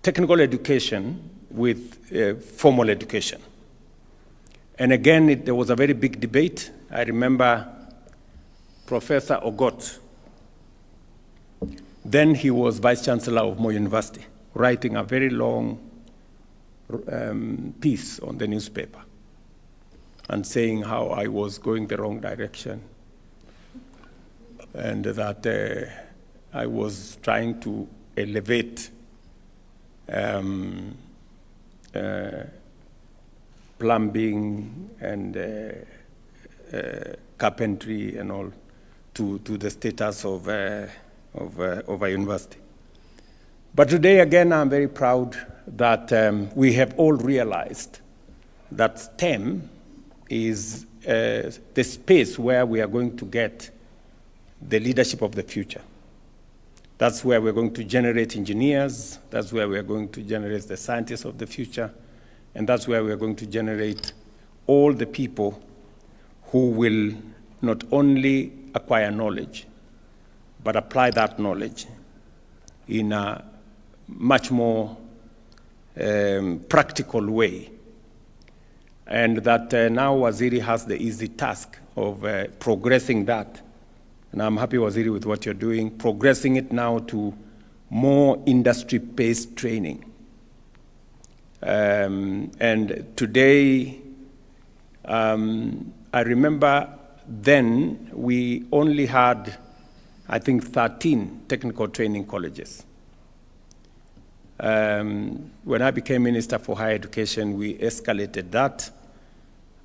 technical education with formal education. And again, there was a very big debate. I remember Professor Ogot, then he was Vice Chancellor of Moi University, writing a very long piece on the newspaper and saying how I was going the wrong direction and that I was trying to elevate plumbing and carpentry and all to the status of a university. But today, again, I'm very proud that we have all realized that STEM is the space where we are going to get the leadership of the future. That's where we're going to generate engineers, that's where we're going to generate the scientists of the future, and that's where we're going to generate all the people who will not only acquire knowledge, but apply that knowledge in a much more practical way. And that now Waziri has the easy task of progressing that. And I'm happy, Waziri, with what you're doing, progressing it now to more industry-based training. And today, I remember then we only had, I think, 13 technical training colleges. When I became Minister for Higher Education, we escalated that.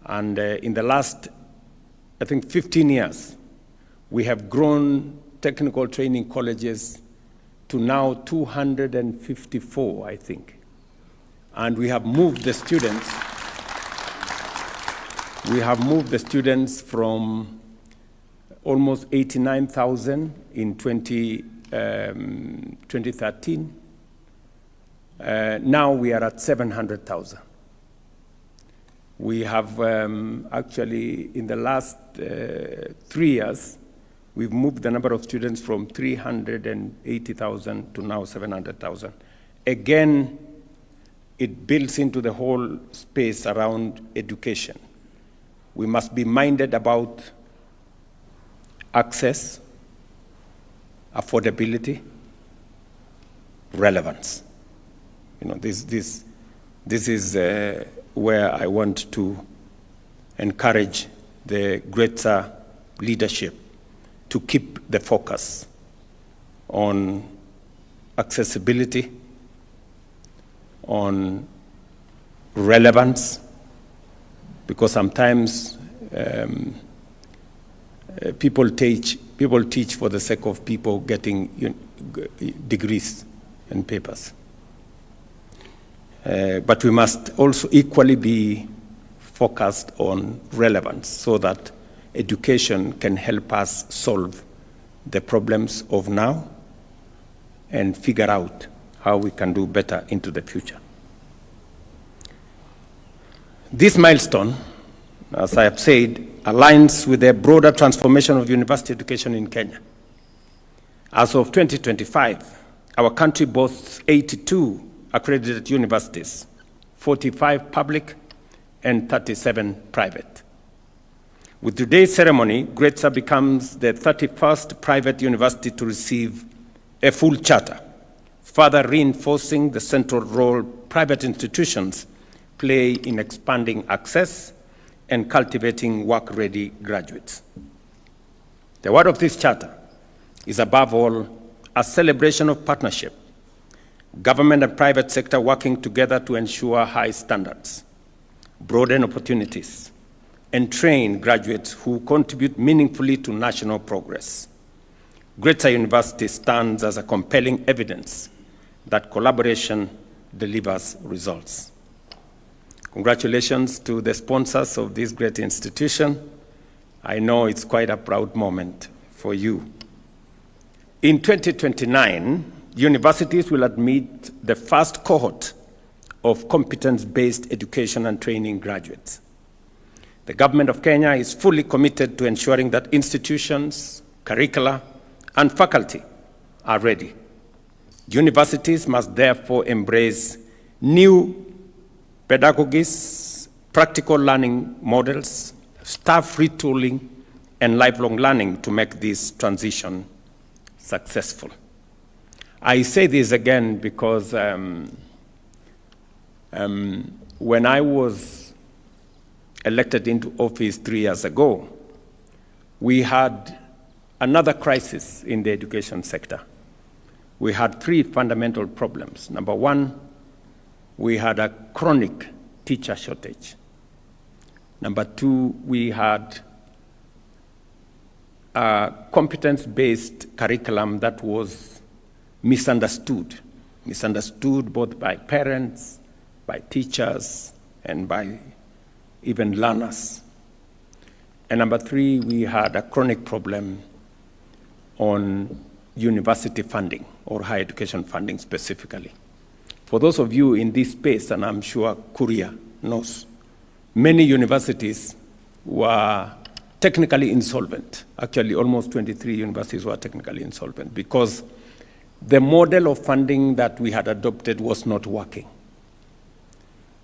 And in the last, I think, 15 years, we have grown technical training colleges to now 254, I think. And we have moved the students. We have moved the students from almost 89,000 in 2013. Now we are at 700,000. We have actually, in the last 3 years, we've moved the number of students from 380,000 to now 700,000. Again, it builds into the whole space around education. We must be minded about access, affordability, relevance. You know, this is where I want to encourage the greater leadership to keep the focus on accessibility, on relevance, because sometimes people teach for the sake of people getting degrees and papers. But we must also equally be focused on relevance so that education can help us solve the problems of now and figure out how we can do better into the future. This milestone, as I have said, aligns with the broader transformation of university education in Kenya. As of 2025, our country boasts 82 accredited universities, 45 public and 37 private. With today's ceremony, Gretsa becomes the 31st private university to receive a full charter, further reinforcing the central role private institutions play in expanding access and cultivating work-ready graduates. The word of this charter is above all a celebration of partnership, government and private sector working together to ensure high standards, broaden opportunities, and train graduates who contribute meaningfully to national progress. Greater University stands as a compelling evidence that collaboration delivers results. Congratulations to the sponsors of this great institution. I know it's quite a proud moment for you. In 2029, universities will admit the first cohort of competence-based education and training graduates. The government of Kenya is fully committed to ensuring that institutions, curricula, and faculty are ready Universities must therefore embrace new pedagogies, practical learning models, staff retooling, and lifelong learning to make this transition successful. I say this again because when I was elected into office 3 years ago, we had another crisis in the education sector. We had 3 fundamental problems. Number 1, we had a chronic teacher shortage. Number 2, we had a competence-based curriculum that was misunderstood both by parents, by teachers, and by even learners. And number 3, we had a chronic problem on university funding, or higher education funding specifically. For those of you in this space, and I'm sure Kuria knows, many universities were technically insolvent. Actually, almost 23 universities were technically insolvent because the model of funding that we had adopted was not working.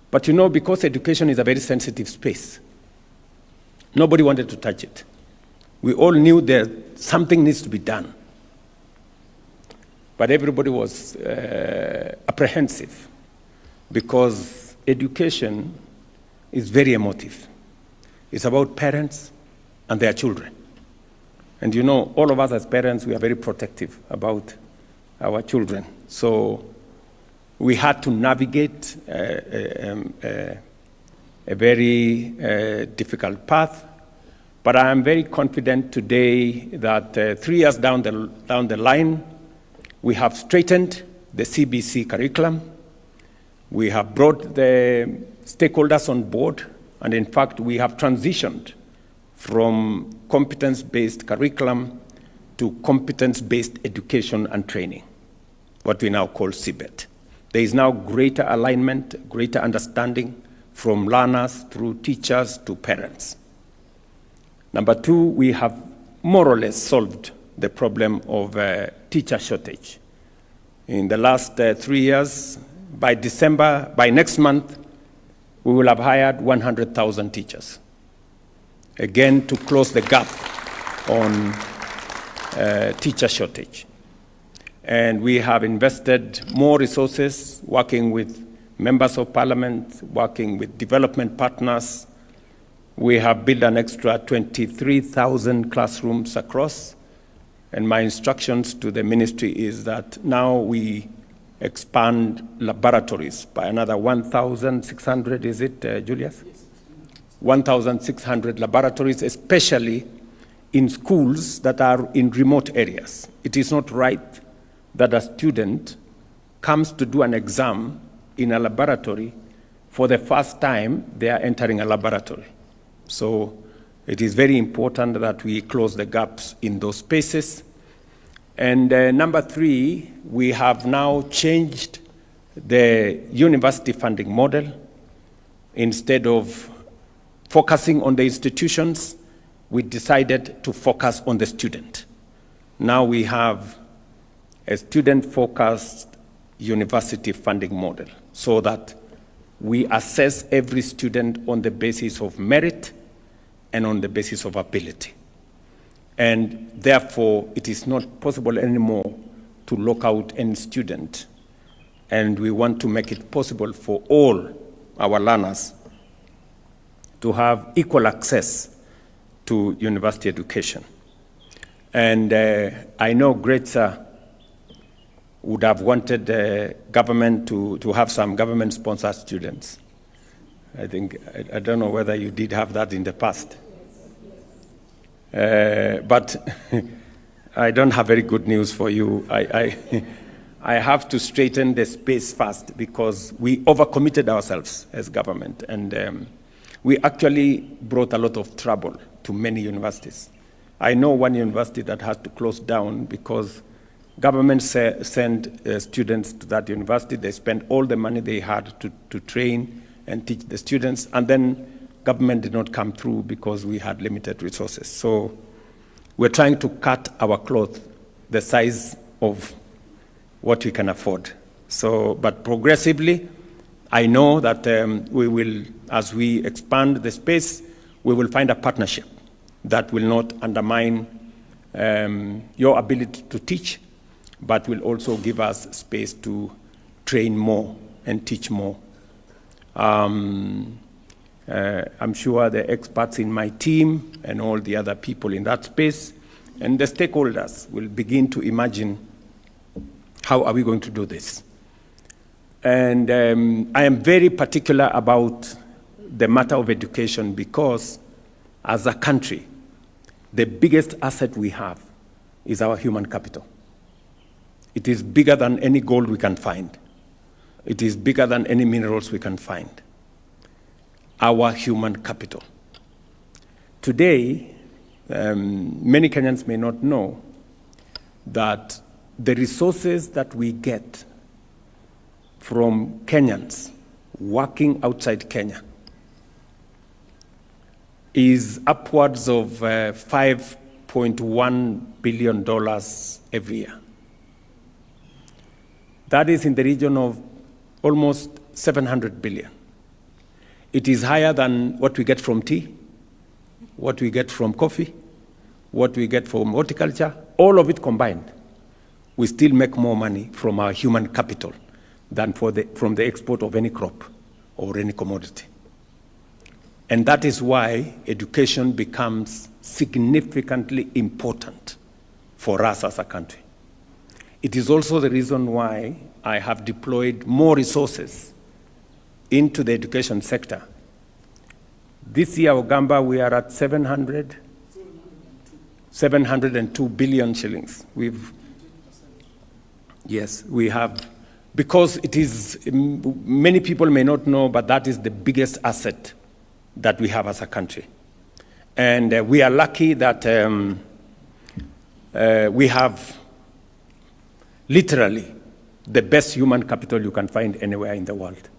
But you know, because education is a very sensitive space, nobody wanted to touch it. We all knew that something needs to be done. But everybody was apprehensive because education is very emotive. It's about parents and their children. And you know, all of us as parents, we are very protective about our children. So we had to navigate a very difficult path. But I am very confident today that 3 years down the line, we have straightened the CBC curriculum. We have brought the stakeholders on board. And in fact, we have transitioned from competence-based curriculum to competence-based education and training, what we now call CBET. There is now greater alignment, greater understanding from learners through teachers to parents. Number 2, we have more or less solved the problem of teacher shortage. In the last 3 years, by next month, we will have hired 100,000 teachers. Again, to close the gap on teacher shortage. And we have invested more resources, working with members of parliament, working with development partners. We have built an extra 23,000 classrooms across. And my instructions to the ministry is that now we expand laboratories by another 1,600, is it, Julius? Yes. 1,600 laboratories, especially in schools that are in remote areas. It is not right that a student comes to do an exam in a laboratory for the first time they are entering a laboratory. So it is very important that we close the gaps in those spaces. And number 3, we have now changed the university funding model. Instead of focusing on the institutions, we decided to focus on the student. Now we have a student-focused university funding model so that we assess every student on the basis of merit and on the basis of ability. And therefore, it is not possible anymore to lock out any student. And we want to make it possible for all our learners to have equal access to university education. And I know Gretza would have wanted the government to have some government-sponsored students. I don't know whether you did have that in the past. But I don't have very good news for you. I have to straighten the space first because we overcommitted ourselves as government. And we actually brought a lot of trouble to many universities. I know one university that has to close down because government sent students to that university. They spent all the money they had to train and teach the students. And then government did not come through because we had limited resources. So we're trying to cut our cloth the size of what we can afford. So, but progressively, I know that we will, as we expand the space, we will find a partnership that will not undermine your ability to teach, but will also give us space to train more and teach more. I'm sure the experts in my team and all the other people in that space and the stakeholders will begin to imagine how are we going to do this. And I am very particular about the matter of education because as a country, the biggest asset we have is our human capital. It is bigger than any gold we can find. It is bigger than any minerals we can find. Our human capital. Today, many Kenyans may not know that the resources that we get from Kenyans working outside Kenya is upwards of $5.1 billion every year. That is in the region of almost 700 billion. It is higher than what we get from tea, what we get from coffee, what we get from horticulture, all of it combined. We still make more money from our human capital than from the export of any crop or any commodity. And that is why education becomes significantly important for us as a country. It is also the reason why I have deployed more resources into the education sector. This year, Ogamba, we are at 702 billion shillings. Yes, we have, because it is, many people may not know, but that is the biggest asset that we have as a country. And we are lucky that we have literally the best human capital you can find anywhere in the world.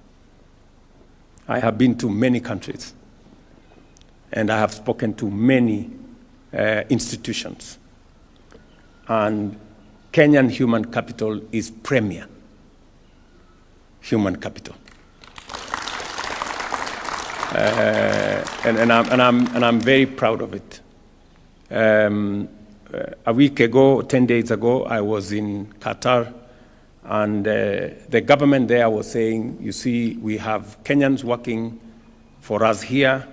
I have been to many countries, and I have spoken to many institutions. And Kenyan human capital is premier human capital. And I'm very proud of it. A week ago, 10 days ago, I was in Qatar, and the government there was saying, you see, we have Kenyans working for us here.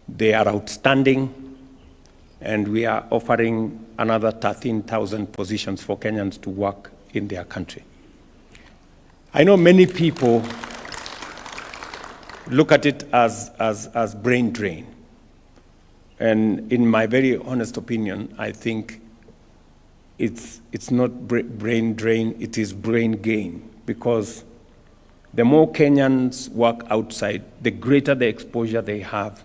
They are outstanding, and we are offering another 13,000 positions for Kenyans to work in their country. I know many people look at it as brain drain. And in my very honest opinion, I think it's not brain drain, it is brain gain. Because the more Kenyans work outside, the greater the exposure they have,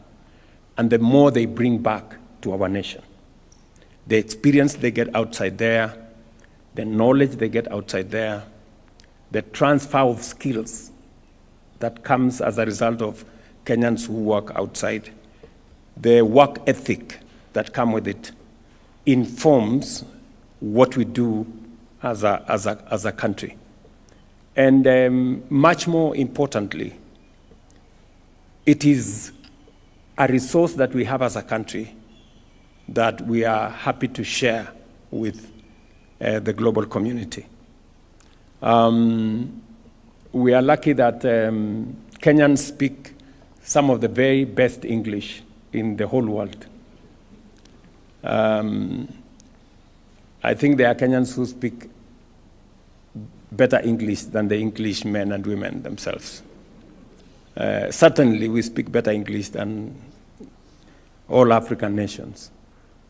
and the more they bring back to our nation. The experience they get outside there, the knowledge they get outside there, the transfer of skills that comes as a result of Kenyans who work outside, the work ethic that comes with it informs what we do as a country. And much more importantly, it is a resource that we have as a country that we are happy to share with the global community. We are lucky that Kenyans speak some of the very best English in the whole world. I think there are Kenyans who speak better English than the English men and women themselves. Certainly, we speak better English than all African nations.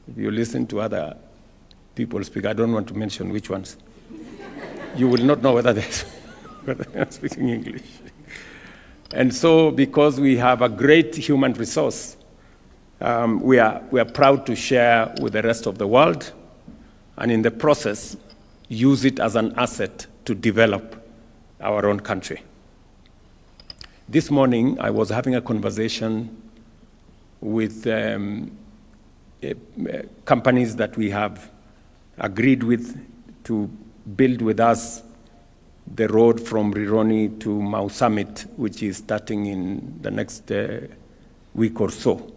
If you listen to other people speak, I don't want to mention which ones, you will not know whether they're speaking English. And so, because we have a great human resource, we are proud to share with the rest of the world, and in the process, use it as an asset to develop our own country. This morning, I was having a conversation with companies that we have agreed with to build with us the road from Rironi to Mau Summit, which is starting in the next week or so.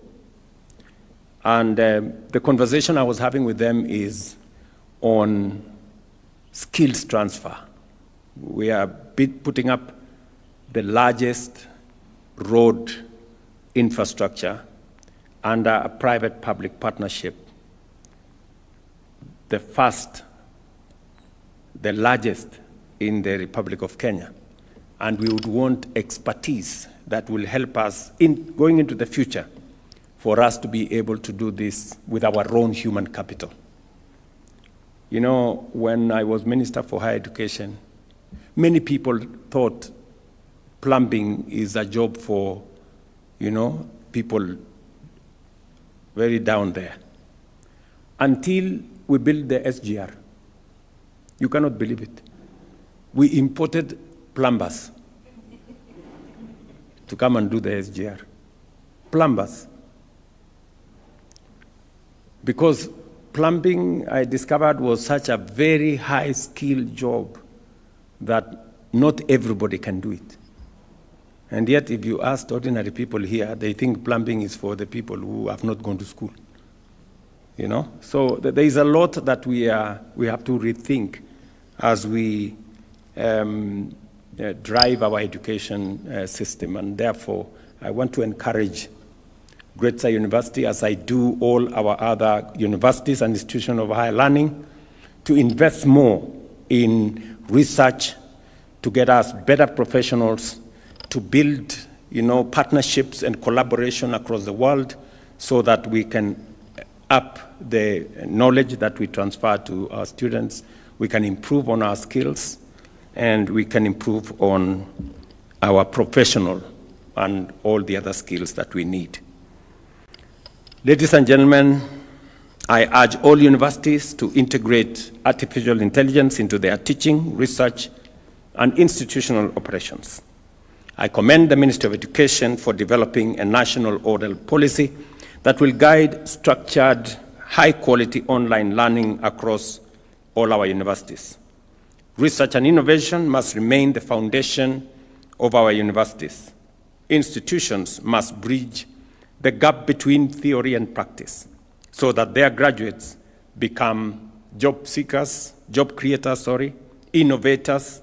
And the conversation I was having with them is on skills transfer. We are putting up the largest road infrastructure under a private-public partnership, the largest in the Republic of Kenya. And we would want expertise that will help us in going into the future for us to be able to do this with our own human capital. You know, when I was Minister for Higher Education, many people thought plumbing is a job for, people very down there. Until we built the SGR. You cannot believe it. We imported plumbers to come and do the SGR. Plumbers. Because plumbing, I discovered, was such a very high-skilled job that not everybody can do it. And yet, if you ask ordinary people here, they think plumbing is for the people who have not gone to school. So there is a lot that we have to rethink as we drive our education system. And therefore, I want to encourage Greater University, as I do all our other universities and institutions of higher learning, to invest more in research to get us better professionals, to build, partnerships and collaboration across the world so that we can up the knowledge that we transfer to our students, we can improve on our skills, and we can improve on our professional and all the other skills that we need. Ladies and gentlemen, I urge all universities to integrate artificial intelligence into their teaching, research, and institutional operations. I commend the Ministry of Education for developing a national oral policy that will guide structured, high-quality online learning across all our universities. Research and innovation must remain the foundation of our universities. Institutions must bridge the gap between theory and practice so that their graduates become job creators, innovators,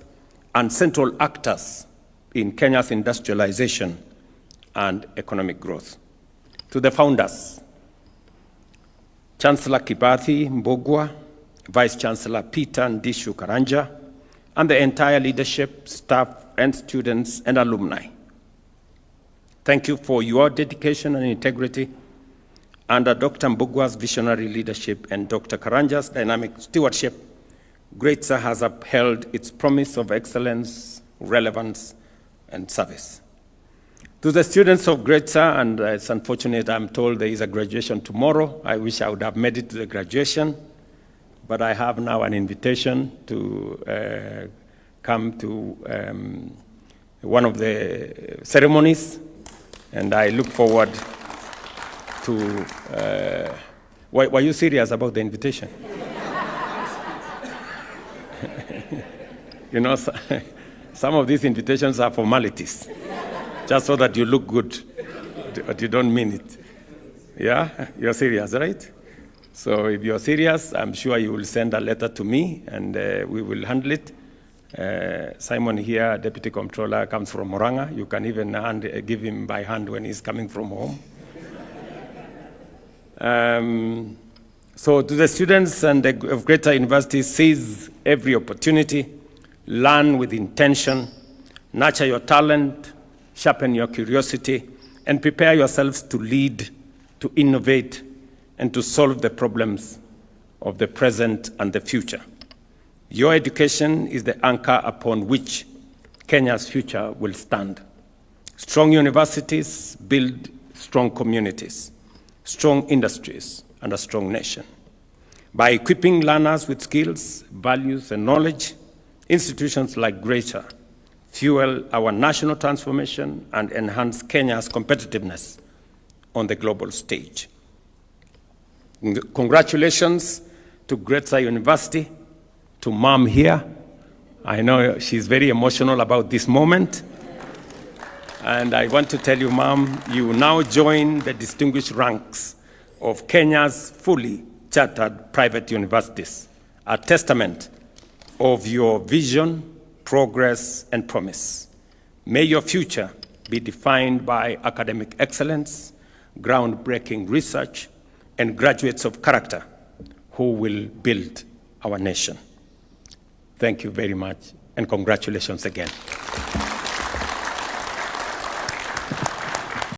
and central actors in Kenya's industrialization and economic growth. To the founders, Chancellor Kibathi Mbogwa, Vice Chancellor Peter Ndishu Karanja, and the entire leadership, staff, and students and alumni. Thank you for your dedication and integrity. Under Dr. Mbogwa's visionary leadership and Dr. Karanja's dynamic stewardship, Greater has upheld its promise of excellence, relevance, and service. To the students of Greater, and it's unfortunate I'm told there is a graduation tomorrow. I wish I would have made it to the graduation, but I have now an invitation to come to one of the ceremonies, and I look forward to... were you serious about the invitation? Some of these invitations are formalities, just so that you look good, but you don't mean it. Yeah? You're serious, right? So if you're serious, I'm sure you will send a letter to me, and we will handle it. Simon here, Deputy Comptroller, comes from Moranga. You can even give him by hand when he's coming from home. So to the students of Greater University, seize every opportunity, learn with intention, nurture your talent, sharpen your curiosity, and prepare yourselves to lead, to innovate, and to solve the problems of the present and the future. Your education is the anchor upon which Kenya's future will stand. Strong universities build strong communities, strong industries, and a strong nation. By equipping learners with skills, values, and knowledge, institutions like Greater fuel our national transformation and enhance Kenya's competitiveness on the global stage. Congratulations to Greater University to Mom here. I know she's very emotional about this moment. And I want to tell you, Mom, you now join the distinguished ranks of Kenya's fully chartered private universities, a testament of your vision, progress, and promise. May your future be defined by academic excellence, groundbreaking research, and graduates of character who will build our nation. Thank you very much, and congratulations again.